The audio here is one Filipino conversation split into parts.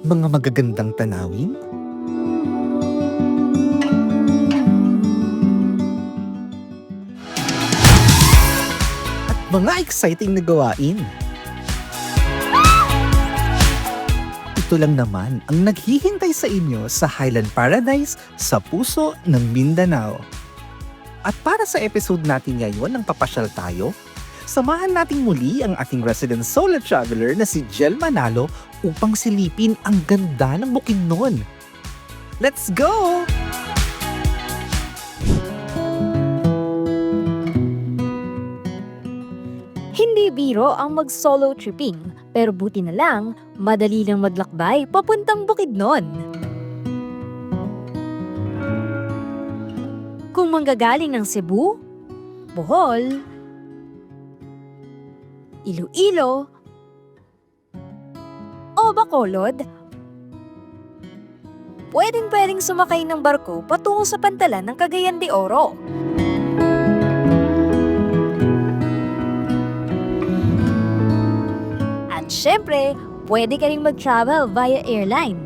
mga magagandang tanawin, at mga exciting na gawain. Ito lang naman ang naghihintay sa inyo sa Highland Paradise sa puso ng Mindanao. At para sa episode natin ngayon ng Papasyal Tayo, samahan natin muli ang ating resident solo traveler na si Jel Manalo upang silipin ang ganda ng Bukidnon. Let's go! Hindi biro ang mag-solo tripping, pero buti na lang, madali lang maglakbay papuntang Bukidnon. Kung manggagaling ng Cebu, Bohol, Iloilo, o Bacolod, pwedeng sumakay ng barko patungo sa pantalan ng Cagayan de Oro. At syempre, pwede ka ring mag-travel via airline.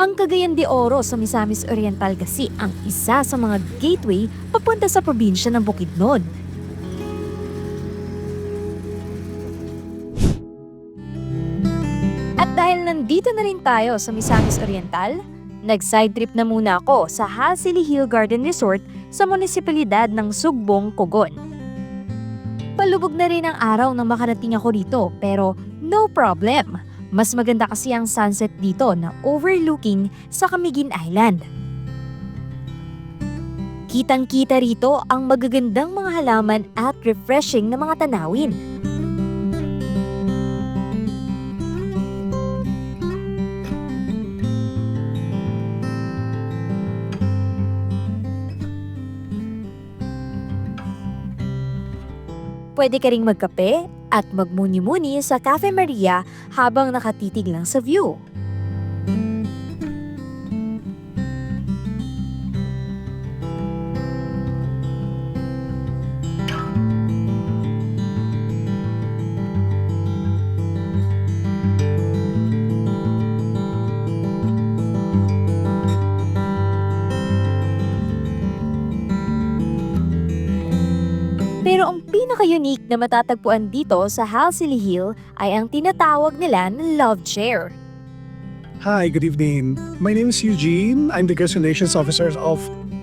Ang Cagayan de Oro sa Misamis Oriental kasi ang isa sa mga gateway papunta sa probinsya ng Bukidnon. At dahil nandito na rin tayo sa Misamis Oriental, nag-side trip na muna ako sa Halsili Hill Garden Resort sa munisipalidad ng Sugbong, Cogon. Palubog na rin ang araw nang makarating ako dito pero no problem. Mas maganda kasi ang sunset dito na overlooking sa Camiguin Island. Kitang-kita rito ang magagandang mga halaman at refreshing na mga tanawin. Pwede ka ring magkape at magmuni-muni sa Cafe Maria habang nakatitig lang sa view. Pero ang pinaka-unique na matatagpuan dito sa Halsili Hill ay ang tinatawag nila na love chair. Hi, good evening. My name is Eugene. I'm the Guest Relations Officer of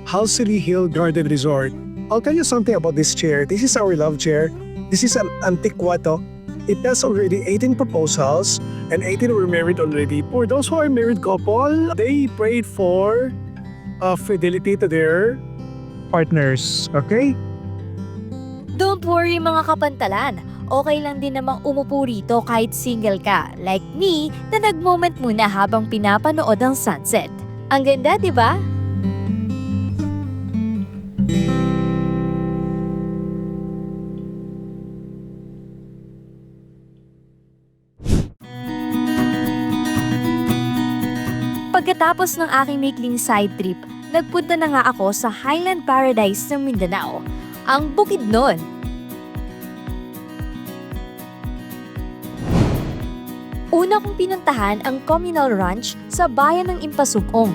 Halsili Hill Garden Resort. I'll tell you something about this chair. This is our love chair. This is an antiquato. It has already 18 proposals and 18 were married already. For those who are married couple, they prayed for fidelity to their partners. Okay? Don't worry mga kapantalan, okay lang din namang umupo rito kahit single ka, like me na nag-moment muna habang pinapanood ang sunset. Ang ganda, di ba? Pagkatapos ng aking maikling side trip, nagpunta na nga ako sa Highland Paradise ng Mindanao, ang Bukidnon. Una kong pinuntahan ang communal ranch sa bayan ng Impasugong.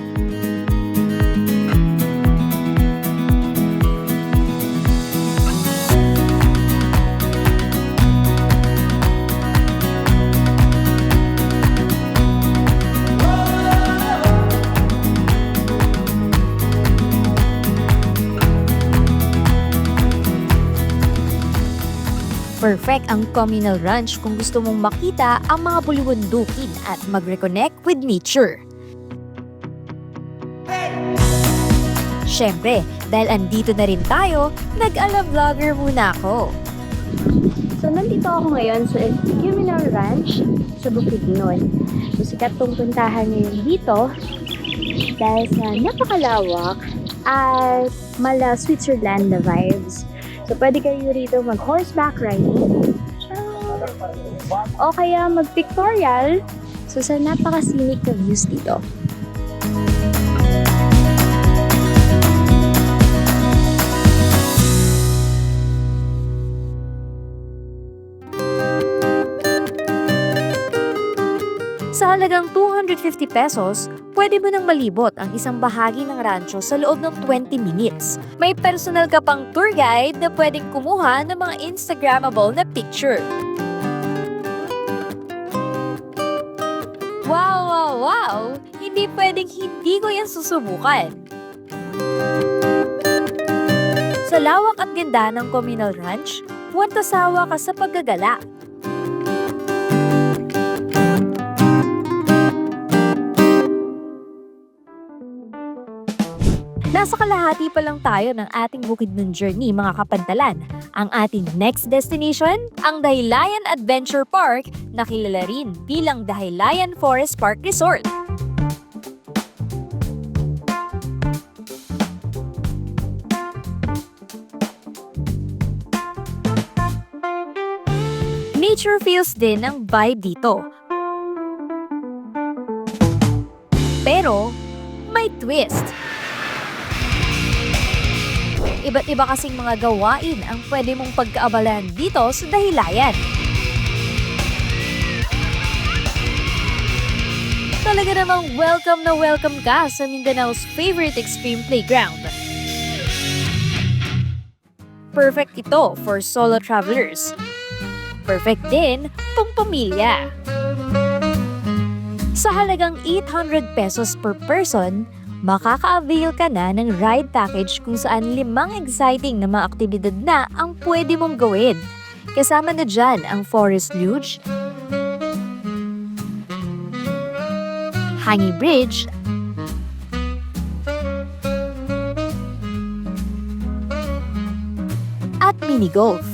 Perfect ang communal ranch kung gusto mong makita ang mga bulubundukin at mag-reconnect with nature. Syempre, dahil andito na rin tayo, nag-ala vlogger muna ako. So, nandito ako ngayon sa communal ranch sa Bukidnon. So, sikat tong puntahan ngayon dito dahil sa napakalawak at mala Switzerland na vibes. So, pwede kayo rito mag-horseback riding o kaya mag-pictorial. So, sa napaka-scenic na views dito. Sa Sa halagang 250 pesos, pwede mo nang malibot ang isang bahagi ng rancho sa loob ng 20 minutes. May personal ka pang tour guide na pwedeng kumuha ng mga Instagrammable na picture. Wow, wow, wow! Hindi pwedeng hindi ko yan susubukan. Sa lawak at ganda ng communal ranch, huwag tasawa ka sa paggagala. Nasa kalahati pa lang tayo ng ating Bukidnon journey, mga kapantalan. Ang ating next destination, ang Dahilayan Adventure Park na kilala rin bilang Dahilayan Forest Park Resort. Nature feels din ang vibe dito. Pero, may twist. Iba't iba kasing mga gawain ang pwede mong pagkaabalahan dito sa Dahilayan. Talaga namang welcome na welcome ka sa Mindanao's favorite extreme playground. Perfect ito for solo travelers. Perfect din pang pamilya. Sa halagang 800 pesos per person, makaka-avail ka na ng ride package kung saan 5 exciting na mga aktibidad na ang pwede mong gawin. Kasama na dyan ang Forest Luge, Hanging Bridge, at mini golf.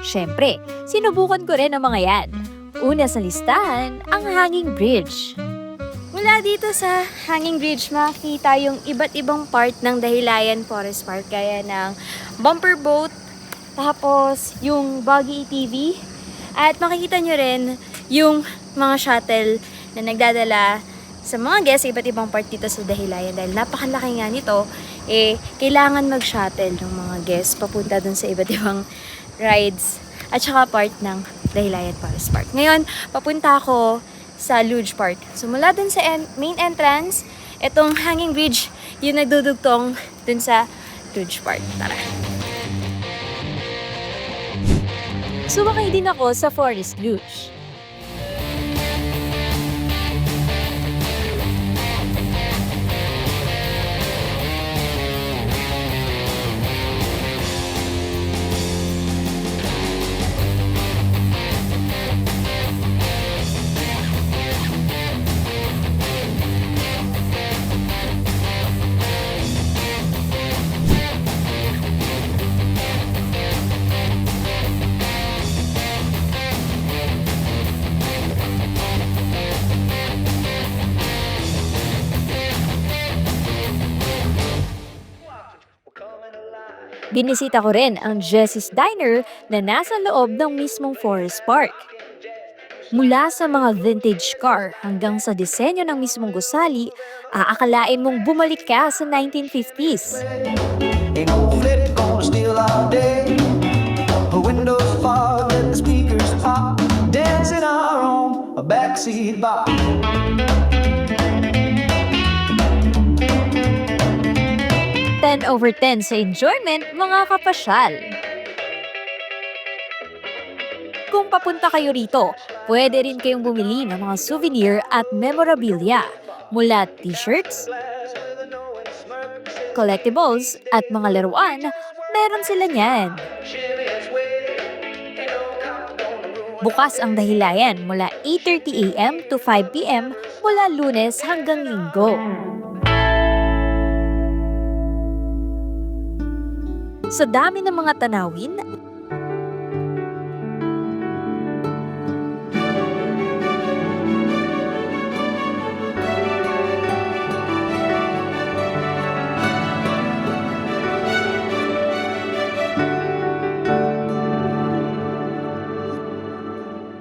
Siyempre, sinubukan ko rin ang mga yan. Una sa listahan, ang Hanging Bridge. Mula dito sa Hanging Bridge, makikita yung iba't ibang part ng Dahilayan Forest Park, gaya ng bumper boat, tapos yung buggy ATV, at makikita nyo rin yung mga shuttle na nagdadala sa mga guests sa iba't ibang part dito sa Dahilayan. Dahil napakalaki nga nito, kailangan mag-shuttle ng mga guests papunta dun sa iba't ibang rides at saka part ng Dahilayan Forest Park. Ngayon, papunta ako sa Luge Park. So mula dun sa main entrance, itong Hanging Bridge, yung nagdudugtong dun sa Luge Park. Tara! Sumakay din ako sa Forest Luge. Binisita ko rin ang Jessie's Diner na nasa loob ng mismong Forest Park. Mula sa mga vintage car hanggang sa disenyo ng mismong gusali, aakalain mong bumalik ka sa 1950s. Ain't no flip gonna steal our day. The windows fog and the speakers pop, dancing our own a backseat bop. 10/10 sa enjoyment, mga kapasyal. Kung papunta kayo rito, pwede rin kayong bumili ng mga souvenir at memorabilia mula t-shirts, collectibles at mga laruan, meron sila niyan. Bukas ang Dahilayan mula 8:30 AM to 5 PM mula Lunes hanggang Linggo. Sa dami ng mga tanawin,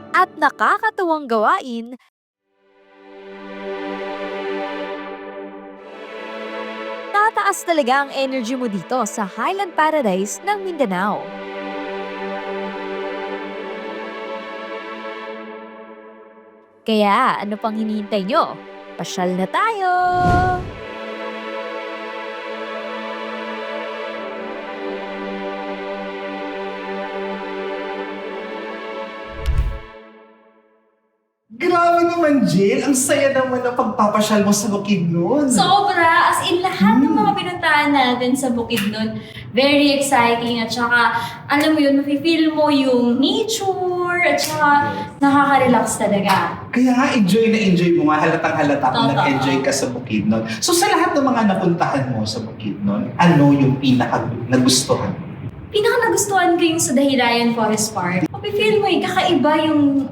at nakakatuwang gawain, tataas talaga ang energy mo dito sa Highland Paradise ng Mindanao. Kaya ano pang hinihintay nyo? Pasyal na tayo! Grabe naman, Jill. Ang saya naman ng pagpapasyal mo sa Bukidnon. Sobra! As in, lahat ng mga pinuntahan natin sa Bukidnon, very exciting. At saka, alam mo yun, mafe-feel mo yung nature. At saka, nakaka-relax talaga. Kaya nga, enjoy na enjoy mo nga. Halatang halata kung Totoo. nag-enjoy ka sa Bukidnon. So sa lahat ng mga napuntahan mo sa Bukidnon, ano yung pinaka-nagustuhan mo? Pinaka-nagustuhan ko yung sa Dahirayan Forest Park. Mafe-feel mo kakaiba yung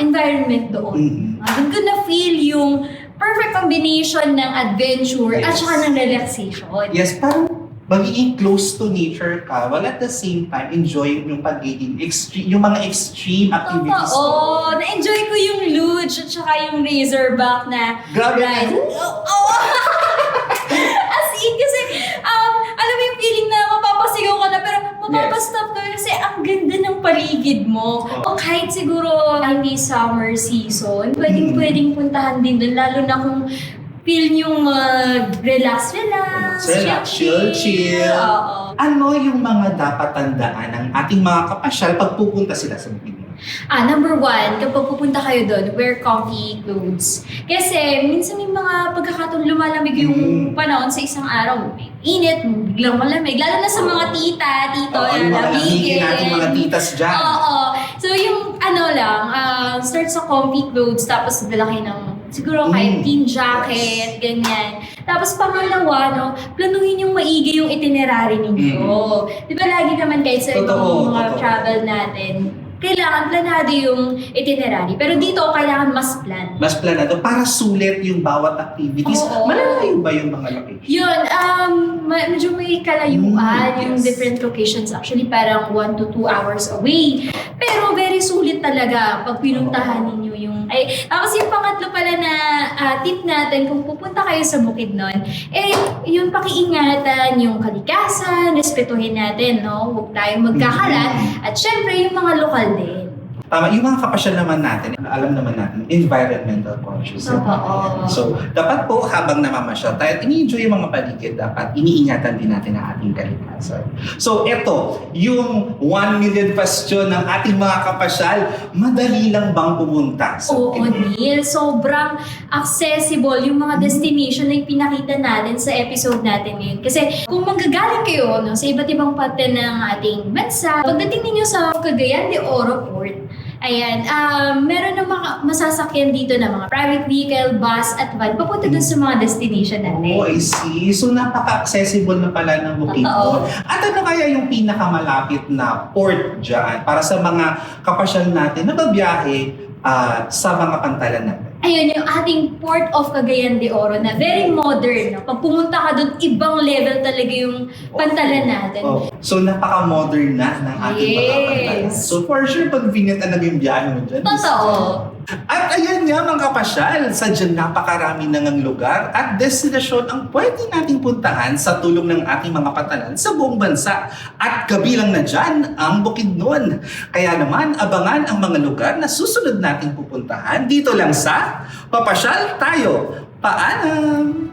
environment doon. Doon ko na-feel yung perfect combination ng adventure at Yes. saka ng relaxation. Yes, parang magiging close to nature ka while at the same time enjoy yung pagiging extreme, yung mga extreme activities. Totoo. Na-enjoy ko yung luge at saka yung razorback na Grabe ride. na. Oh. As in, kasi alam mo yung feeling na mapapasigaw ka na pero mapapastop ka kasi ang ganda ng paligid mo. O kahit siguro hindi summer season, pwedeng puntahan din doon lalo na kung feel nyo mag-relax. Chill. Oo. Ano yung mga dapat tandaan ng ating mga kapasyal pag pupunta sila sa Bukidnon? Number one, kapag pupunta kayo doon, wear comfy clothes. Kasi minsan may mga pagkakataon lumalamig yung panahon sa isang araw. May init, biglang malamig. Lalo na sa mga tito, Yung mga lamigin natin mga titas dyan. Oo. So yung start sa comfy clothes, tapos dala kayo ng siguro kahit team jacket, ganyan. Tapos pangalawa, planuhin yung maigi yung itinerary ninyo. Di ba lagi naman kahit sa ibang mga travel natin, kailangan planado yung itinerary. Pero dito, kailangan mas plan. Mas planado para sulit yung bawat activities. Oo. Malalayo ba yung mga location? Yun, medyo may kalayuan yung yes. different locations. Actually, parang 1 to 2 hours away. Pero very sulit talaga pag pinuntahan ninyo yung... Tapos yung pangatlo pala na tip natin, kung pupunta kayo sa Bukidnon, yung pakiingatan, yung kalikasan, respetuhin natin, no? Huwag tayong magkakalat. At syempre, yung mga lokal din. Tama, yung mga kapasyal naman natin, alam naman natin, environmental conscious. Totoo. So, dapat po habang namamasyal tayo at ini-enjoy yung mga paligid, dapat iniingatan din natin ang ating kalikasan. So, eto, yung 1 million question ng ating mga kapasyal, madali lang bang pumunta? Oo, Neil. Sobrang accessible yung mga destination na pinakita natin sa episode natin ngayon. Kasi kung manggagaling kayo sa iba't ibang parte ng ating bansa, pagdating ninyo sa Cagayan de Oro Port, ayan, meron na mga masasakyan dito na mga private vehicle, bus at van papunta dun sa mga destination natin. Oh, I see. So, napaka-accessible na pala ng Bukidnon. At ano kaya yung pinakamalapit na port dyan para sa mga kapasyal natin na babiyahe sa mga pantalan natin? Ayun, yung ating Port of Cagayan de Oro na very modern. No? Pag pumunta ka doon, ibang level talaga yung pantalan natin. Oh. So, napaka-modern na ng ating mga pantalan. So, for sure, convenient na yung biyahe mo dyan. Totoo. At ayan nga mga kapasyal, sadyang napakarami na ngang lugar at destinasyon ang pwede nating puntahan sa tulong ng ating mga patalan sa buong bansa. At kabilang na dyan ang Bukidnon. Kaya naman, abangan ang mga lugar na susunod nating pupuntahan dito lang sa Papasyal Tayo. Paalam!